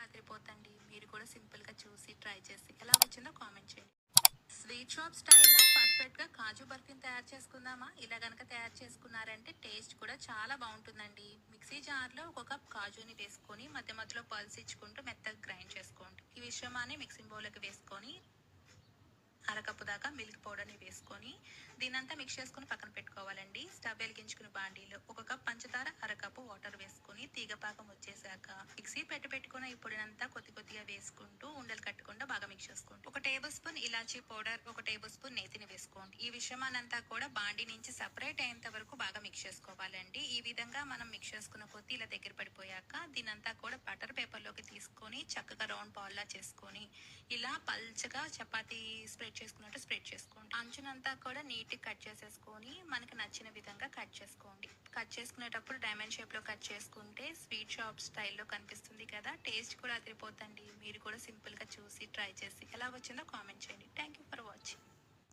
అదిరిపోతండి. మీరు కూడా సింపుల్‌గా చూసి ట్రై చేసి ఎలా వచ్చిందో కామెంట్ చేయండి. స్వీట్ షాప్ స్టైల్‌లో పర్ఫెక్ట్‌గా కాజు బర్ఫీని తయారు చేసుకుందామా? ఇలా గనక తయారు చేసుకున్నారంటే టేస్ట్ కూడా చాలా బావుంటుందండి. మిక్సీ జార్‌లో ఒక కప్ కాజుని వేసుకొని మధ్య మధ్యలో పల్స్ ఇచ్చుకుంటూ మెత్తగా గ్రైండ్ చేసుకోండి. ఈ మిశ్రమాన్ని మిక్సింగ్ బౌల్‌లోకి వేసుకొని అరకప్పు దాకా మిల్క్ పౌడర్ని వేసుకొని దీనంతా మిక్స్ చేసుకుని పక్కన పెట్టుకోవాలండి. స్టవ్ వెలిగించుకుని బాండీలో ఒక కప్ పంచదార అరకప్పు వాటర్ వేసుకొని తీగపాకం వచ్చేసాక మిక్సీ పెట్టుకున్న ఈ పొడినంతా కొద్ది కొద్దిగా వేసుకుంటూ ఉండలు కట్టకుండా బాగా మిక్స్ చేసుకోండి. ఒక టేబుల్ స్పూన్ ఇలాచీ పౌడర్, ఒక టేబుల్ స్పూన్ నేతిని వేసుకోండి. ఈ విషయమానంతా కూడా బాండీ నుంచి సపరేట్ అయ్యేంత వరకు బాగా మిక్స్ చేసుకోవాలండి. ఈ విధంగా మనం మిక్స్ చేసుకున్న కొద్ది ఇలా దగ్గర పడిపోయాక దీనంతా కూడా బటర్ పేపర్లోకి తీసుకొని చక్కగా రౌండ్ బాల్ లా చేసుకొని ఇలా పల్చగా చపాతీ స్ప్రెడ్ చేసుకున్నట్టు స్ప్రెడ్ చేసుకోండి. అంచునంతా కూడా నీట్గా కట్ చేసేసుకొని మనకి నచ్చిన విధంగా కట్ చేసుకోండి. కట్ చేసుకునేటప్పుడు డైమండ్ షేప్ లో కట్ చేసుకుంటే స్వీట్ షాప్ స్టైల్లో కనిపిస్తుంది కదా. టేస్ట్ కూడా అదిరిపోతండి. మీరు కూడా సింపుల్ గా చూసి ట్రై చేసి ఎలా వచ్చిందో కామెంట్ చేయండి. Thank you for watching.